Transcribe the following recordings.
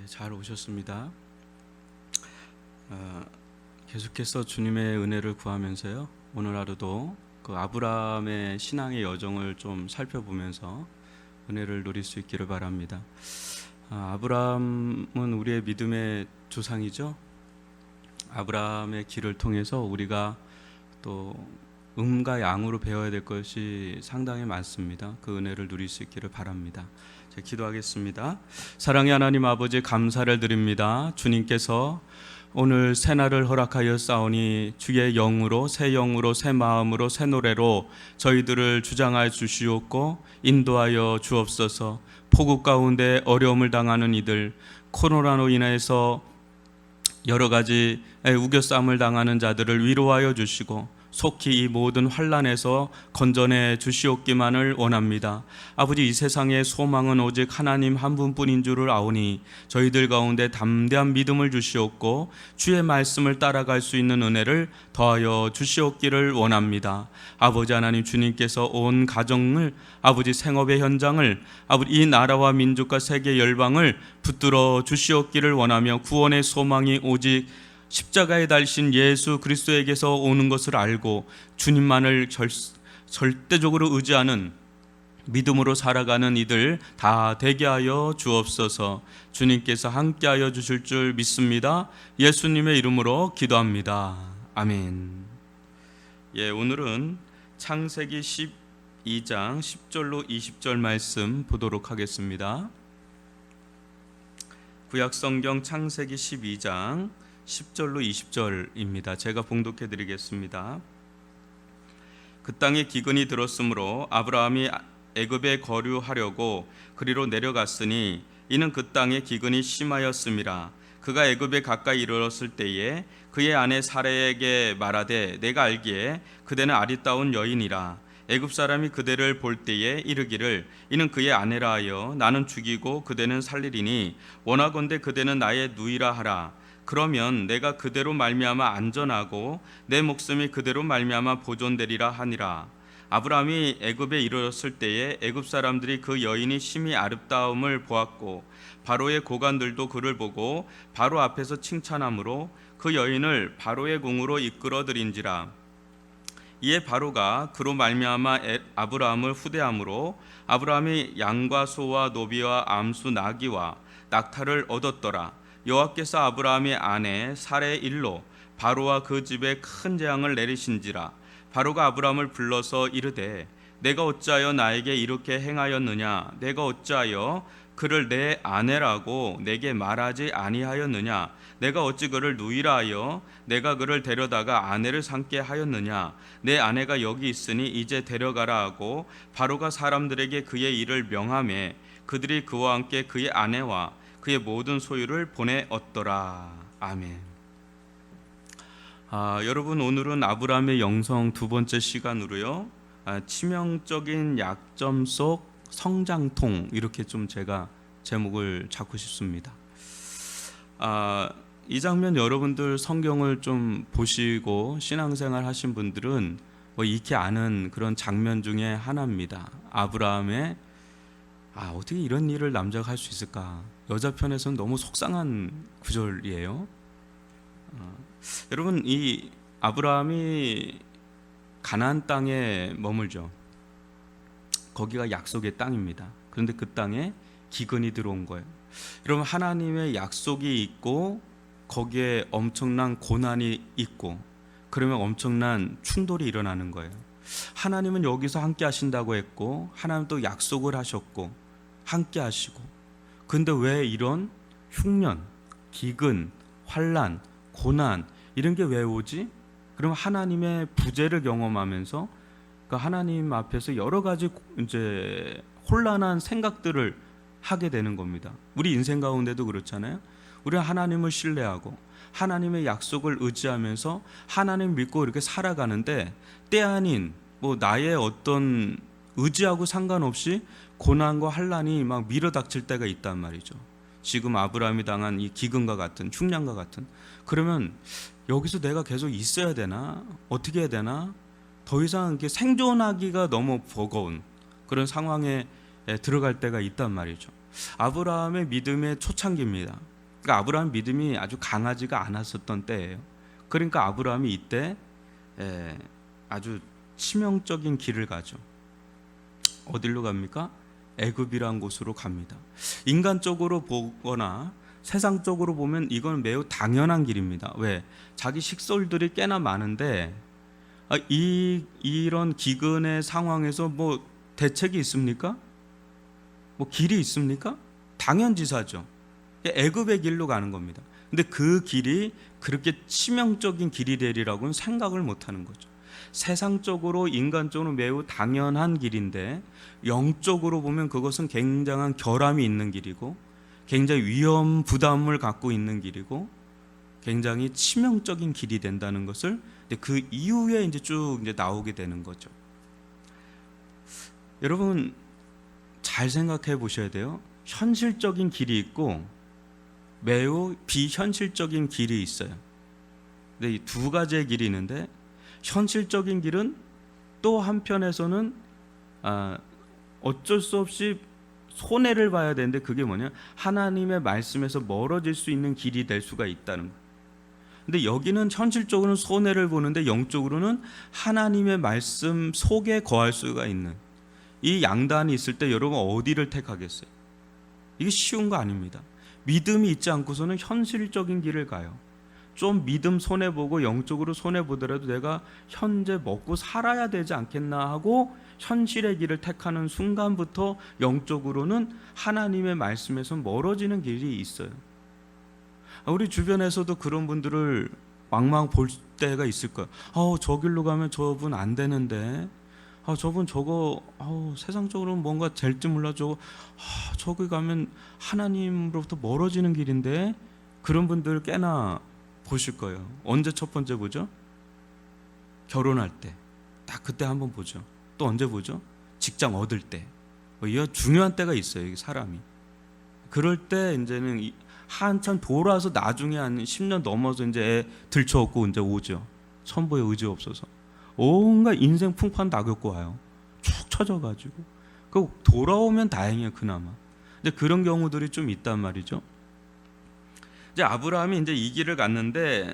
잘 오셨습니다. 계속해서 주님의 은혜를 구하면서요. 오늘 하루도 그 아브라함의 신앙의 여정을 좀 살펴보면서 은혜를 누릴 수 있기를 바랍니다. 아브라함은 우리의 믿음의 조상이죠. 아브라함의 길을 통해서 우리가 또 음과 양으로 배워야 될 것이 상당히 많습니다. 그 은혜를 누릴 수 있기를 바랍니다. 제가 기도하겠습니다. 사랑의 하나님 아버지, 감사를 드립니다. 주님께서 오늘 새날을 허락하여 싸우니 주의 영으로, 새 영으로, 새 마음으로, 새 노래로 저희들을 주장하여 주시옵고 인도하여 주옵소서. 폭우 가운데 어려움을 당하는 이들, 코로나로 인해서 여러 가지 우겨쌈을 당하는 자들을 위로하여 주시고 속히 이 모든 환난에서 건져내 주시옵기만을 원합니다. 아버지, 이 세상의 소망은 오직 하나님 한 분뿐인 줄을 아오니 저희들 가운데 담대한 믿음을 주시옵고 주의 말씀을 따라갈 수 있는 은혜를 더하여 주시옵기를 원합니다. 아버지 하나님, 주님께서 온 가정을, 아버지 생업의 현장을, 아버지 이 나라와 민족과 세계 열방을 붙들어 주시옵기를 원하며 구원의 소망이 오직 십자가에 달신 예수 그리스도에게서 오는 것을 알고 주님만을 절대적으로 의지하는 믿음으로 살아가는 이들 다 되게 하여 주옵소서. 주님께서 함께하여 주실 줄 믿습니다. 예수님의 이름으로 기도합니다. 아멘. 오늘은 창세기 12장 10절로 20절 말씀 보도록 하겠습니다. 구약성경 창세기 12장 10절로 20절입니다. 제가 봉독해 드리겠습니다. 그 땅에 기근이 들었으므로 아브라함이 애굽에 거류하려고 그리로 내려갔으니 이는 그 땅에 기근이 심하였음이라. 그가 애굽에 가까이 이르렀을 때에 그의 아내 사레에게 말하되 내가 알기에 그대는 아리따운 여인이라. 애굽 사람이 그대를 볼 때에 이르기를 이는 그의 아내라 하여 나는 죽이고 그대는 살리리니 원하건대 그대는 나의 누이라 하라. 그러면 내가 그대로 말미암아 안전하고 내 목숨이 그대로 말미암아 보존되리라 하니라. 아브라함이 애굽에 이르렀을 때에 애굽 사람들이 그 여인이 심히 아름다움을 보았고 바로의 고관들도 그를 보고 바로 앞에서 칭찬함으로 그 여인을 바로의 궁으로 이끌어들인지라. 이에 바로가 그로 말미암아 아브라함을 후대함으로 아브라함이 양과 소와 노비와 암수 나귀와 낙타를 얻었더라. 여호와께서 아브라함의 아내 사레의 일로 바로와 그 집에 큰 재앙을 내리신지라. 바로가 아브라함을 불러서 이르되 내가 어찌하여 나에게 이렇게 행하였느냐? 내가 어찌하여 그를 내 아내라고 내게 말하지 아니하였느냐? 내가 어찌 그를 누이라 하여 내가 그를 데려다가 아내를 삼게 하였느냐? 내 아내가 여기 있으니 이제 데려가라 하고 바로가 사람들에게 그의 일을 명하매 그들이 그와 함께 그의 아내와 그의 모든 소유를 보내었더라. 아멘. 여러분, 오늘은 아브라함의 영성 두 번째 시간으로요. 치명적인 약점 속 성장통, 이렇게 좀 제가 제목을 잡고 싶습니다. 이 장면 여러분들 성경을 좀 보시고 신앙생활 하신 분들은 익히 아는 그런 장면 중에 하나입니다. 아브라함의 어떻게 이런 일을 남자가 할 수 있을까? 여자 편에서는 너무 속상한 구절이에요. 여러분, 이 아브라함이 가나안 땅에 머물죠. 거기가 약속의 땅입니다. 그런데 그 땅에 기근이 들어온 거예요. 여러분, 하나님의 약속이 있고 거기에 엄청난 고난이 있고 그러면 엄청난 충돌이 일어나는 거예요. 하나님은 여기서 함께 하신다고 했고 하나님 또 약속을 하셨고 함께 하시고, 근데 왜 이런 흉년, 기근, 환란, 고난 이런 게 왜 오지? 그럼 하나님의 부재를 경험하면서 그 하나님 앞에서 여러 가지 이제 혼란한 생각들을 하게 되는 겁니다. 우리 인생 가운데도 그렇잖아요. 우리는 하나님을 신뢰하고 하나님의 약속을 의지하면서 하나님 믿고 이렇게 살아가는데 때 아닌 나의 어떤 의지하고 상관없이 고난과 환란이 막 밀어닥칠 때가 있단 말이죠. 지금 아브라함이 당한 이 기근과 같은 흉년과 같은. 그러면 여기서 내가 계속 있어야 되나? 어떻게 해야 되나? 더 이상 생존하기가 너무 버거운 그런 상황에 들어갈 때가 있단 말이죠. 아브라함의 믿음의 초창기입니다. 그러니까 아브라함 믿음이 아주 강하지가 않았었던 때예요. 그러니까 아브라함이 이때 아주 치명적인 길을 가죠. 어디로 갑니까? 애굽이란 곳으로 갑니다. 인간적으로 보거나 세상적으로 보면 이건 매우 당연한 길입니다. 왜? 자기 식솔들이 꽤나 많은데 이런 기근의 상황에서 뭐 대책이 있습니까? 뭐 길이 있습니까? 당연지사죠. 애굽의 길로 가는 겁니다. 근데 그 길이 그렇게 치명적인 길이 되리라고는 생각을 못하는 거죠. 세상적으로 인간적으로 매우 당연한 길인데 영적으로 보면 그것은 굉장한 결함이 있는 길이고 굉장히 위험 부담을 갖고 있는 길이고 굉장히 치명적인 길이 된다는 것을 그 이후에 이제 쭉 이제 나오게 되는 거죠. 여러분 잘 생각해 보셔야 돼요. 현실적인 길이 있고 매우 비현실적인 길이 있어요. 근데 이 두 가지의 길이 있는데 현실적인 길은 또 한편에서는 어쩔 수 없이 손해를 봐야 되는데 그게 뭐냐? 하나님의 말씀에서 멀어질 수 있는 길이 될 수가 있다는 거예요. 근데 여기는 현실적으로는 손해를 보는데 영적으로는 하나님의 말씀 속에 거할 수가 있는 이 양단이 있을 때 여러분 어디를 택하겠어요? 이게 쉬운 거 아닙니다. 믿음이 있지 않고서는 현실적인 길을 가요. 좀 믿음 손해보고 영적으로 손해보더라도 내가 현재 먹고 살아야 되지 않겠나 하고 현실의 길을 택하는 순간부터 영적으로는 하나님의 말씀에서 멀어지는 길이 있어요. 우리 주변에서도 그런 분들을 막막 볼 때가 있을 거예요. 저 길로 가면 저분 안 되는데 저분 저거 세상적으로는 뭔가 될지 몰라 저기 가면 하나님으로부터 멀어지는 길인데 그런 분들 꽤나 보실 거예요. 언제 첫 번째 보죠? 결혼할 때. 딱 그때 한번 보죠. 또 언제 보죠? 직장 얻을 때. 이거 중요한 때가 있어요. 이게 사람이. 그럴 때 이제는 한참 돌아서 나중에 한 10년 넘어서 이제 애 들쳐업고 이제 오죠. 천부에 의지 없어서. 온갖 인생 풍파는 다 겪고 와요. 축 처져가지고. 그 돌아오면 다행이에요. 그나마. 근데 그런 경우들이 좀 있단 말이죠. 이제 아브라함이 이제 이 길을 갔는데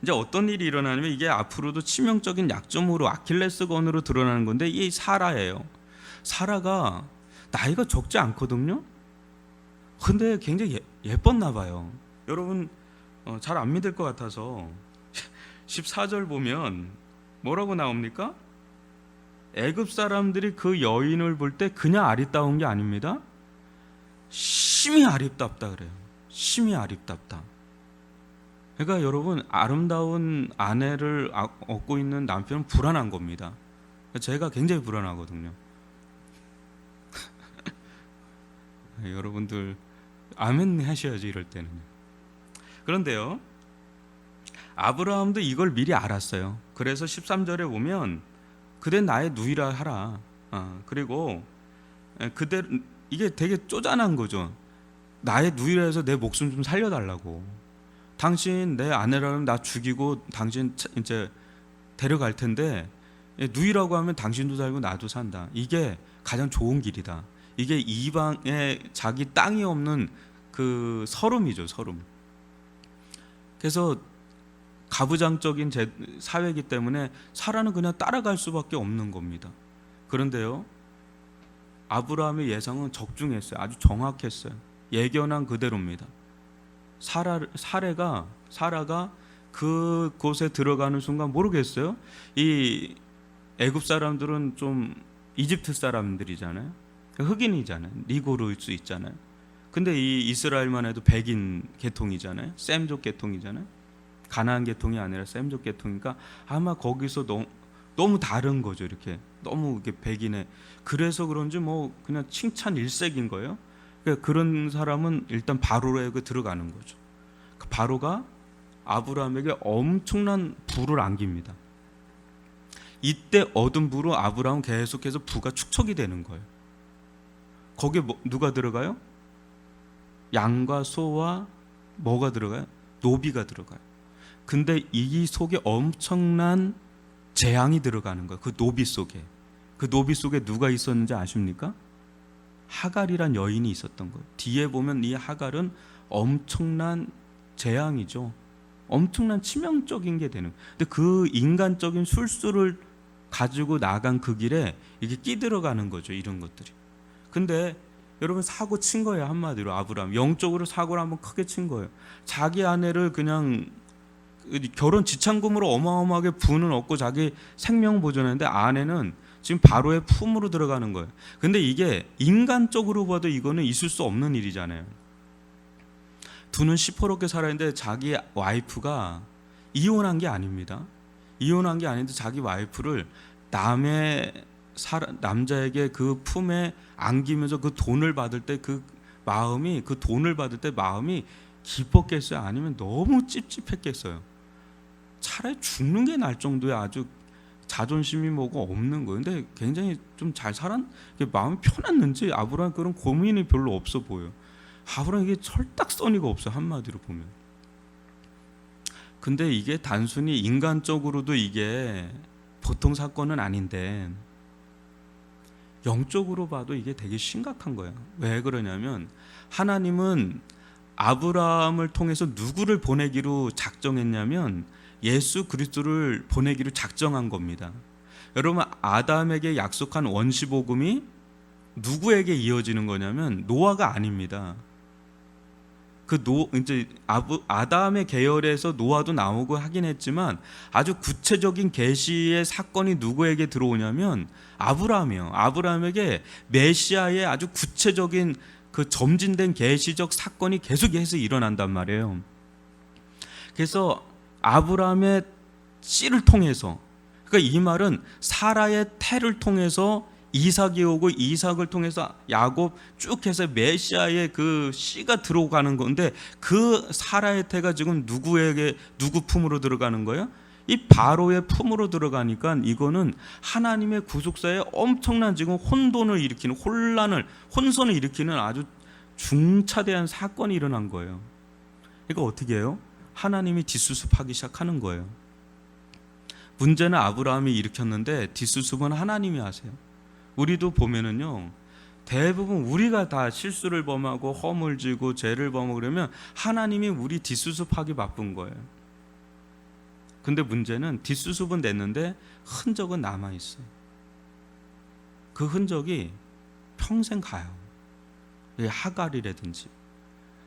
이제 어떤 일이 일어나냐면 이게 앞으로도 치명적인 약점으로 아킬레스건으로 드러나는 건데 이 사라예요. 사라가 나이가 적지 않거든요. 근데 굉장히 예뻤나 봐요. 여러분 잘 안 믿을 것 같아서 14절 보면 뭐라고 나옵니까? 애굽 사람들이 그 여인을 볼 때 그냥 아리따운 게 아닙니다. 심히 아리답다 그래요. 심히 아리답다. 그러니까 여러분 아름다운 아내를 얻고 있는 남편은 불안한 겁니다. 제가 굉장히 불안하거든요. 여러분들 아멘 하셔야지 이럴 때는. 그런데요 아브라함도 이걸 미리 알았어요. 그래서 13절에 보면 그대 나의 누이라 하라. 그리고 그대 이게 되게 쪼잔한 거죠. 나의 누이라 해서 내 목숨 좀 살려달라고. 당신 내 아내라면 나 죽이고 당신 이제 데려갈 텐데 누이라고 하면 당신도 살고 나도 산다. 이게 가장 좋은 길이다. 이게 이방에 자기 땅이 없는 그 서름이죠, 서름. 그래서 가부장적인 사회이기 때문에 사라는 그냥 따라갈 수밖에 없는 겁니다. 그런데요, 아브라함의 예상은 적중했어요. 아주 정확했어요. 예견한 그대로입니다. 사라가 그곳에 들어가는 순간 모르겠어요. 이 애굽 사람들은 좀 이집트 사람들이잖아요. 흑인이잖아요. 니고르일 수 있잖아요. 근데 이 이스라엘만 해도 백인 계통이잖아요. 셈족 계통이잖아요. 가나안 계통이 아니라 셈족 계통이니까 아마 거기서 너무 다른 거죠. 이렇게 너무 이렇게 백인의 그래서 그런지 뭐 그냥 칭찬 일색인 거예요. 그러니까 그런 사람은 일단 바로에게 들어가는 거죠. 그 바로가 아브라함에게 엄청난 부를 안깁니다. 이때 얻은 부로 아브라함은 계속해서 부가 축적이 되는 거예요. 거기에 누가 들어가요? 양과 소와 뭐가 들어가요? 노비가 들어가요. 근데 이 속에 엄청난 재앙이 들어가는 거예요. 그 노비 속에. 그 노비 속에 누가 있었는지 아십니까? 하갈이란 여인이 있었던 거예요. 뒤에 보면 이 하갈은 엄청난 재앙이죠. 엄청난 치명적인 게 되는. 근데 그 인간적인 술수를 가지고 나간 그 길에 이게 끼들어가는 거죠. 이런 것들이. 근데 여러분 사고 친 거예요. 한마디로 아브라함 영적으로 사고를 한번 크게 친 거예요. 자기 아내를 그냥 결혼 지참금으로 어마어마하게 부는 얻고 자기 생명 보존했는데 아내는 지금 바로의 품으로 들어가는 거예요. 근데 이게 인간적으로 봐도 이거는 있을 수 없는 일이잖아요. 두는 시퍼렇게 살았는데 자기 와이프가 이혼한 게 아닙니다. 이혼한 게 아닌데 자기 와이프를 남의 남자에게 그 품에 안기면서 그 돈을 받을 때 그 돈을 받을 때 마음이 기뻤겠어요? 아니면 너무 찝찝했겠어요? 차라리 죽는 게 날 정도의 아주 자존심이 뭐가 없는 거예요. 근데 굉장히 좀 잘 마음이 편했는지 아브라함 그런 고민이 별로 없어 보여요. 아브라함 이게 철딱서니가 없어요. 한마디로 보면. 근데 이게 단순히 인간적으로도 이게 보통 사건은 아닌데 영적으로 봐도 이게 되게 심각한 거예요. 왜 그러냐면 하나님은 아브라함을 통해서 누구를 보내기로 작정했냐면 예수 그리스도를 보내기로 작정한 겁니다. 여러분 아담에게 약속한 원시복음이 누구에게 이어지는 거냐면 노아가 아닙니다. 이제 아담의 계열에서 노아도 나오고 하긴 했지만 아주 구체적인 계시의 사건이 누구에게 들어오냐면 아브라함이에요. 아브라함에게 메시아의 아주 구체적인 그 점진된 계시적 사건이 계속해서 일어난단 말이에요. 그래서 아브라함의 씨를 통해서, 그러니까 이 말은 사라의 태를 통해서 이삭이 오고 이삭을 통해서 야곱 쭉 해서 메시아의 그 씨가 들어가는 건데 그 사라의 태가 지금 누구 품으로 들어가는 거예요? 이 바로의 품으로 들어가니까 이거는 하나님의 구속사에 엄청난 지금 혼돈을 일으키는 혼선을 일으키는 아주 중차대한 사건이 일어난 거예요. 이거 어떻게 해요? 하나님이 뒷수습하기 시작하는 거예요. 문제는 아브라함이 일으켰는데 뒷수습은 하나님이 하세요. 우리도 보면은요, 대부분 우리가 다 실수를 범하고 허물 지고 죄를 범하고 그러면 하나님이 우리 뒷수습하기 바쁜 거예요. 근데 문제는 뒷수습은 됐는데 흔적은 남아있어요. 그 흔적이 평생 가요. 하갈이라든지.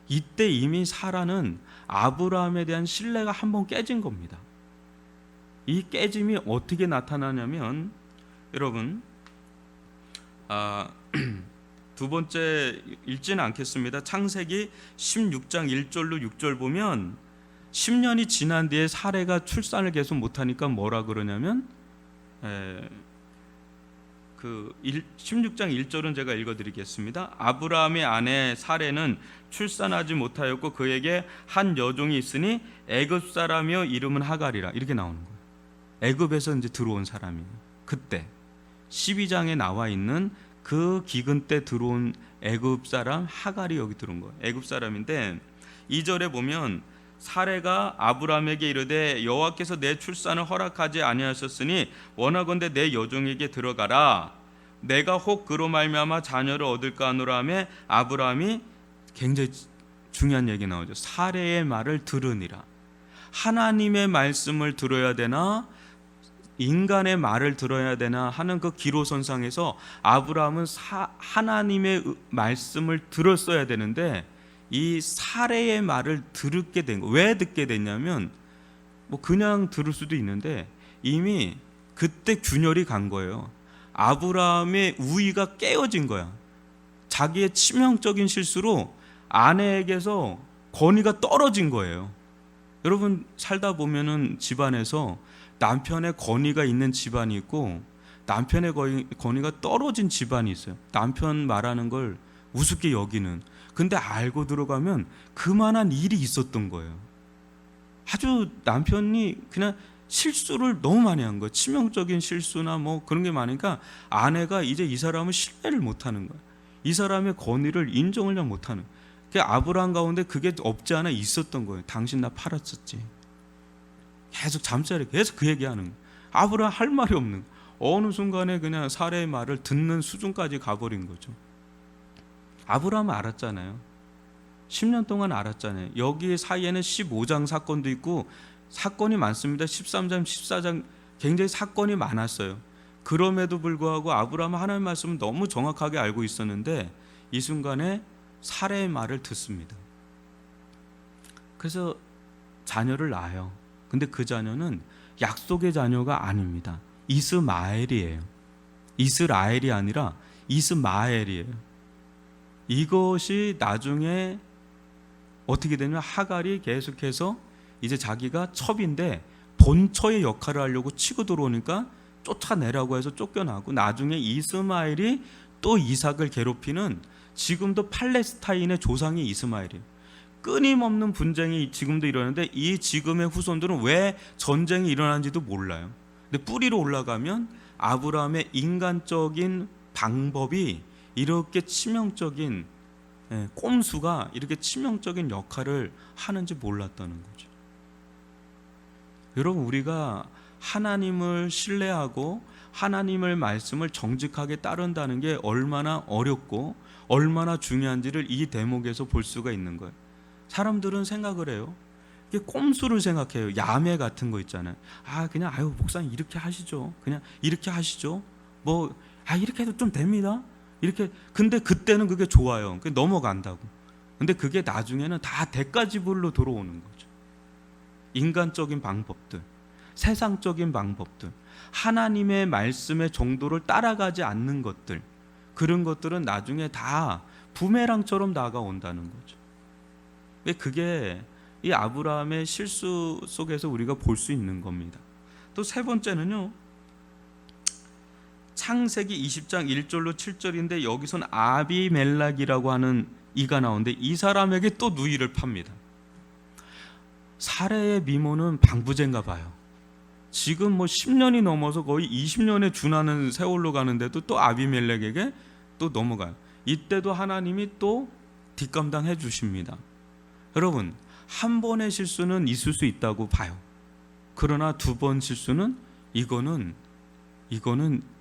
이때 이미 사라는 아브라함에 대한 신뢰가 한번 깨진 겁니다. 이 깨짐이 어떻게 나타나냐면 여러분 두 번째 읽지는 않겠습니다. 창세기 16장 1절로 6절 보면 10년이 지난 뒤에 사레가 출산을 계속 못하니까 뭐라 그러냐면 16장 1절은 제가 읽어드리겠습니다. 아브라함의 아내 사레는 출산하지 못하였고 그에게 한 여종이 있으니 애굽 사람이요 이름은 하갈이라 이렇게 나오는 거예요. 애굽에서 이제 들어온 사람이에요. 그때 12장에 나와 있는 그 기근 때 들어온 애굽 사람 하갈이 여기 들어온 거예요. 애굽 사람인데 2절에 보면 사레가 아브라함에게 이르되 여호와께서 내 출산을 허락하지 아니하셨으니 원하건대 내 여종에게 들어가라. 내가 혹 그로 말미암아 자녀를 얻을까 하노라 하매 아브라함이 굉장히 중요한 얘기 나오죠. 사레의 말을 들으니라. 하나님의 말씀을 들어야 되나 인간의 말을 들어야 되나 하는 그 기로선상에서 아브라함은 하나님의 말씀을 들었어야 되는데 이 사레의 말을 듣게 된 거. 왜 듣게 됐냐면 뭐 그냥 들을 수도 있는데 이미 그때 균열이 간 거예요. 아브라함의 우위가 깨어진 거야. 자기의 치명적인 실수로 아내에게서 권위가 떨어진 거예요. 여러분 살다 보면은 집안에서 남편의 권위가 있는 집안이 있고 남편의 권위가 떨어진 집안이 있어요. 남편 말하는 걸 우습게 여기는. 근데 알고 들어가면 그만한 일이 있었던 거예요. 아주 남편이 그냥 실수를 너무 많이 한 거예요. 치명적인 실수나 뭐 그런 게 많으니까 아내가 이제 이 사람을 신뢰를 못하는 거예요. 이 사람의 권위를 인정을 못하는. 그 아브라함 가운데 그게 없지 않아 있었던 거예요. 당신 나 팔았었지. 계속 잠자리 계속 그 얘기하는 거예요. 아브라함 할 말이 없는 거예요. 어느 순간에 그냥 사레의 말을 듣는 수준까지 가버린 거죠. 아브라함은 알았잖아요. 10년 동안 알았잖아요. 여기 사이에는 15장 사건도 있고 사건이 많습니다. 13장, 14장 굉장히 사건이 많았어요. 그럼에도 불구하고 아브라함은 하나님의 말씀을 너무 정확하게 알고 있었는데 이 순간에 사레의 말을 듣습니다. 그래서 자녀를 낳아요. 근데 그 자녀는 약속의 자녀가 아닙니다. 이스마엘이에요. 이스라엘이 아니라 이스마엘이에요. 이것이 나중에 어떻게 되냐면 하갈이 계속해서 이제 자기가 첩인데 본처의 역할을 하려고 치고 들어오니까 쫓아내라고 해서 쫓겨나고 나중에 이스마엘이 또 이삭을 괴롭히는 지금도 팔레스타인의 조상이 이스마엘이에요. 끊임없는 분쟁이 지금도 일어나는데 이 지금의 후손들은 왜 전쟁이 일어나는지도 몰라요. 근데 뿌리로 올라가면 아브라함의 인간적인 방법이 이렇게 치명적인 꼼수가 이렇게 치명적인 역할을 하는지 몰랐다는 거죠. 여러분 우리가 하나님을 신뢰하고 하나님의 말씀을 정직하게 따른다는 게 얼마나 어렵고 얼마나 중요한지를 이 대목에서 볼 수가 있는 거예요. 사람들은 생각을 해요. 이게 꼼수를 생각해요. 야매 같은 거 있잖아요. 그냥 목사님 이렇게 하시죠. 그냥 이렇게 하시죠. 이렇게 해도 좀 됩니다. 이렇게. 근데 그때는 그게 좋아요. 넘어간다고. 근데 그게 나중에는 다 대가지불로 들어오는 거죠. 인간적인 방법들, 세상적인 방법들, 하나님의 말씀의 정도를 따라가지 않는 것들, 그런 것들은 나중에 다 부메랑처럼 다가온다는 거죠. 그게 이 아브라함의 실수 속에서 우리가 볼 수 있는 겁니다. 또 세 번째는요, 창세기 20장 1절로 7절인데 여기선 아비멜렉이라고 하는 이가 나오는데 이 사람에게 또 누이를 팝니다. 사레의 미모는 방부제인가 봐요. 지금 10년이 넘어서 거의 20년에 준하는 세월로 가는데도 또 아비멜렉에게 또 넘어가요. 이때도 하나님이 또 뒷감당해 주십니다. 여러분, 한 번의 실수는 있을 수 있다고 봐요. 그러나 두 번 실수는 이거는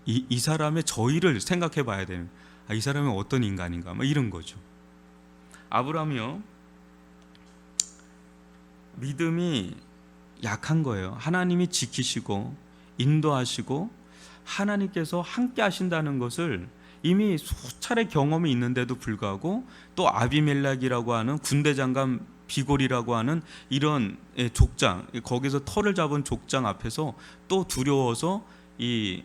이 사람의 저희를 생각해 봐야 되는, 이 사람은 어떤 인간인가, 이런 거죠. 아브라함이요, 믿음이 약한 거예요. 하나님이 지키시고 인도하시고 하나님께서 함께 하신다는 것을 이미 수차례 경험이 있는데도 불구하고 또 아비멜렉이라고 하는 군대 장관 비골이라고 하는 이런 족장, 거기서 털을 잡은 족장 앞에서 또 두려워서 이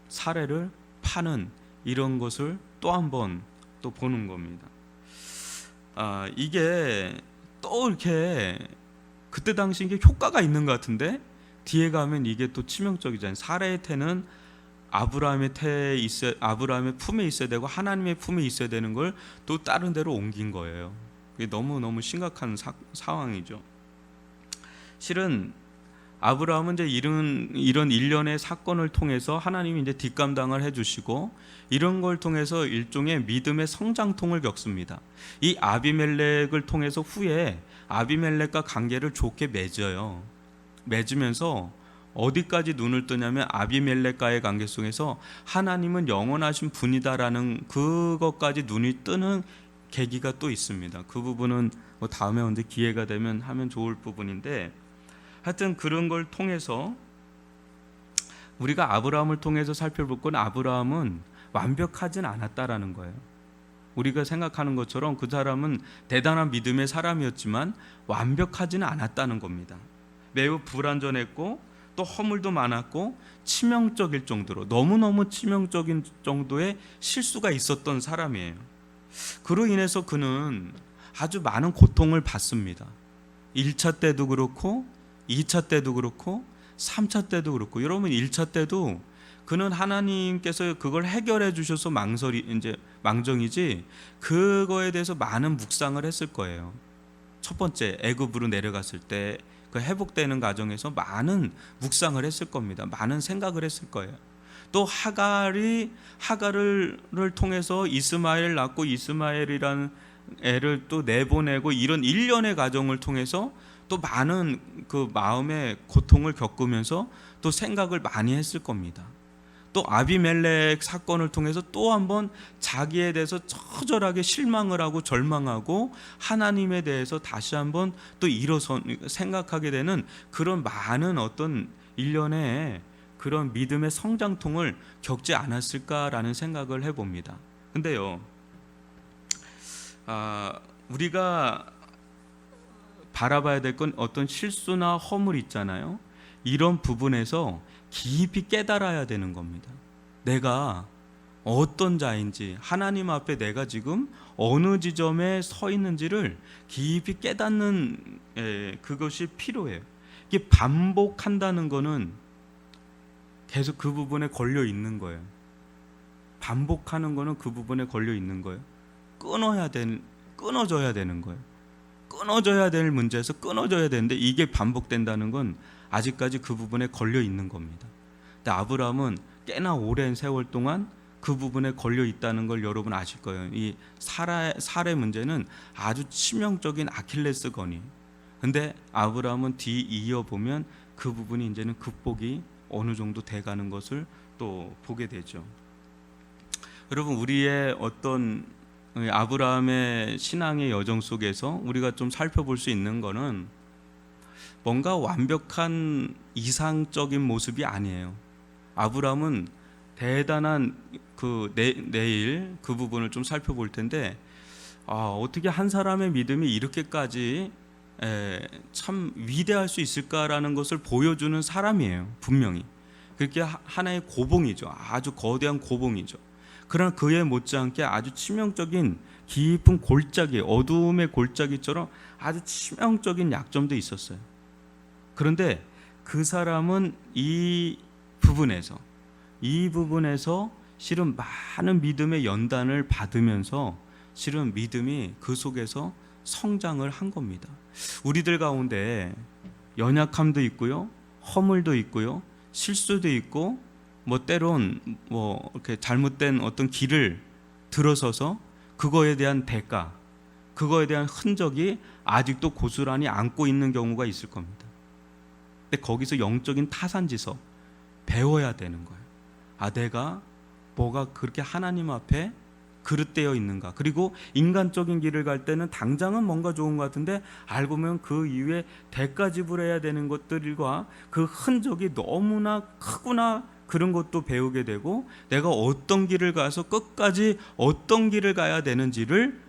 사례를 파는 이런 것을 또 한 번 또 보는 겁니다. 이게 또 이렇게 그때 당시 이게 효과가 있는 것 같은데 뒤에 가면 이게 또 치명적이잖아요. 사례의 태는 아브라함의 품에 있어야 되고 하나님의 품에 있어야 되는 걸 또 다른 데로 옮긴 거예요. 그게 너무 심각한 상황이죠. 실은 아브라함은 이제 이런 일련의 사건을 통해서 하나님이 이제 뒷감당을 해주시고 이런 걸 통해서 일종의 믿음의 성장통을 겪습니다. 이 아비멜렉을 통해서 후에 아비멜렉과 관계를 좋게 맺어요. 맺으면서 어디까지 눈을 뜨냐면 아비멜렉과의 관계 속에서 하나님은 영원하신 분이다라는 그것까지 눈이 뜨는 계기가 또 있습니다. 그 부분은 다음에 언제 기회가 되면 하면 좋을 부분인데, 하여튼 그런 걸 통해서 우리가 아브라함을 통해서 살펴볼 건 아브라함은 완벽하진 않았다라는 거예요. 우리가 생각하는 것처럼 그 사람은 대단한 믿음의 사람이었지만 완벽하지는 않았다는 겁니다. 매우 불완전했고 또 허물도 많았고 치명적일 정도로, 너무너무 치명적인 정도의 실수가 있었던 사람이에요. 그로 인해서 그는 아주 많은 고통을 받습니다. 1차 때도 그렇고 2차 때도 그렇고 3차 때도 그렇고. 여러분 1차 때도 그는 하나님께서 그걸 해결해 주셔서 망정이지 그거에 대해서 많은 묵상을 했을 거예요. 첫 번째 애굽으로 내려갔을 때 그 회복되는 과정에서 많은 묵상을 했을 겁니다. 많은 생각을 했을 거예요. 또 하갈을 통해서 이스마엘을 낳고 이스마엘이라는 애를 또 내보내고 이런 일련의 과정을 통해서 또 많은 그 마음의 고통을 겪으면서 또 생각을 많이 했을 겁니다. 또 아비멜렉 사건을 통해서 또 한번 자기에 대해서 처절하게 실망을 하고 절망하고 하나님에 대해서 다시 한번 또 일어서 생각하게 되는 그런 많은 어떤 일련의 그런 믿음의 성장통을 겪지 않았을까라는 생각을 해봅니다. 근데요, 우리가 바라봐야 될 건 어떤 실수나 허물 있잖아요. 이런 부분에서 깊이 깨달아야 되는 겁니다. 내가 어떤 자인지, 하나님 앞에 내가 지금 어느 지점에 서 있는지를 깊이 깨닫는 그것이 필요해요. 이게 반복한다는 거는 계속 그 부분에 걸려 있는 거예요. 반복하는 거는 그 부분에 걸려 있는 거예요. 끊어져야 되는 거예요. 끊어져야 될 문제에서 끊어져야 되는데 이게 반복된다는 건 아직까지 그 부분에 걸려 있는 겁니다. 근데 아브라함은 꽤나 오랜 세월 동안 그 부분에 걸려 있다는 걸 여러분 아실 거예요. 이 살의 문제는 아주 치명적인 아킬레스건이에요. 근데 아브라함은 뒤 이어 보면 그 부분이 이제는 극복이 어느 정도 돼가는 것을 또 보게 되죠. 여러분, 우리의 어떤 아브라함의 신앙의 여정 속에서 우리가 좀 살펴볼 수 있는 거는 뭔가 완벽한 이상적인 모습이 아니에요. 아브라함은 대단한 내일 그 부분을 좀 살펴볼 텐데, 어떻게 한 사람의 믿음이 이렇게까지 참 위대할 수 있을까라는 것을 보여주는 사람이에요. 분명히 그렇게 하나의 고봉이죠. 아주 거대한 고봉이죠. 그러나 그에 못지않게 아주 치명적인 깊은 골짜기, 어둠의 골짜기처럼 아주 치명적인 약점도 있었어요. 그런데 그 사람은 이 부분에서 실은 많은 믿음의 연단을 받으면서 실은 믿음이 그 속에서 성장을 한 겁니다. 우리들 가운데 연약함도 있고요, 허물도 있고요, 실수도 있고, 때론 이렇게 잘못된 어떤 길을 들어서서 그거에 대한 대가, 그거에 대한 흔적이 아직도 고스란히 안고 있는 경우가 있을 겁니다. 근데 거기서 영적인 타산지서 배워야 되는 거예요. 내가 뭐가 그렇게 하나님 앞에 그릇되어 있는가. 그리고 인간적인 길을 갈 때는 당장은 뭔가 좋은 것 같은데 알고 보면 그 이후에 대가 지불해야 되는 것들과 그 흔적이 너무나 크구나, 그런 것도 배우게 되고, 내가 어떤 길을 가서 끝까지 어떤 길을 가야 되는지를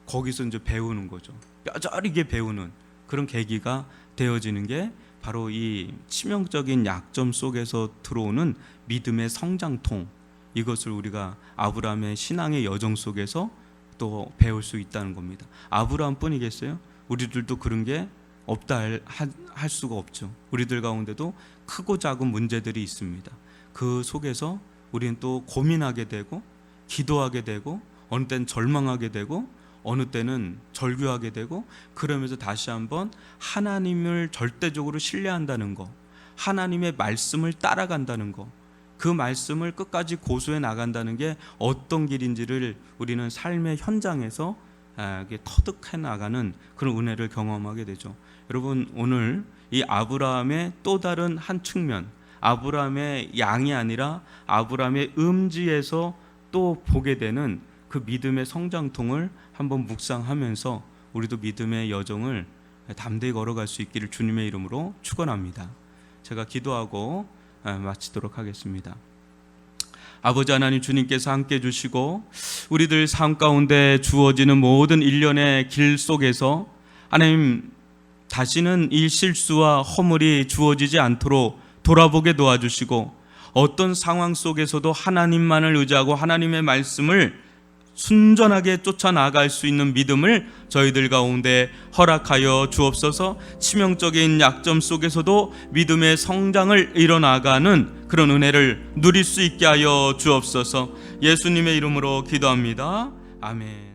거기서 이제 배우는 거죠. 뼈저리게 배우는 그런 계기가 되어지는 게 바로 이 치명적인 약점 속에서 들어오는 믿음의 성장통, 이것을 우리가 아브라함의 신앙의 여정 속에서 또 배울 수 있다는 겁니다. 아브라함뿐이겠어요? 우리들도 그런 게 없다 할 수가 없죠. 우리들 가운데도 크고 작은 문제들이 있습니다. 그 속에서 우리는 또 고민하게 되고, 기도하게 되고, 어느 때는 절망하게 되고, 어느 때는 절규하게 되고, 그러면서 다시 한번 하나님을 절대적으로 신뢰한다는 거, 하나님의 말씀을 따라간다는 거, 그 말씀을 끝까지 고수해 나간다는 게 어떤 길인지를 우리는 삶의 현장에서 터득해 나가는 그런 은혜를 경험하게 되죠. 여러분, 오늘 이 아브라함의 또 다른 한 측면, 아브라함의 양이 아니라 아브라함의 음지에서 또 보게 되는 그 믿음의 성장통을 한번 묵상하면서 우리도 믿음의 여정을 담대히 걸어갈 수 있기를 주님의 이름으로 축원합니다. 제가 기도하고 마치도록 하겠습니다. 아버지 하나님, 주님께서 함께 해주시고 우리들 삶 가운데 주어지는 모든 일련의 길 속에서 하나님 다시는 이 실수와 허물이 주어지지 않도록 돌아보게 도와주시고, 어떤 상황 속에서도 하나님만을 의지하고 하나님의 말씀을 순전하게 쫓아나갈 수 있는 믿음을 저희들 가운데 허락하여 주옵소서. 치명적인 약점 속에서도 믿음의 성장을 이뤄나가는 그런 은혜를 누릴 수 있게 하여 주옵소서. 예수님의 이름으로 기도합니다. 아멘.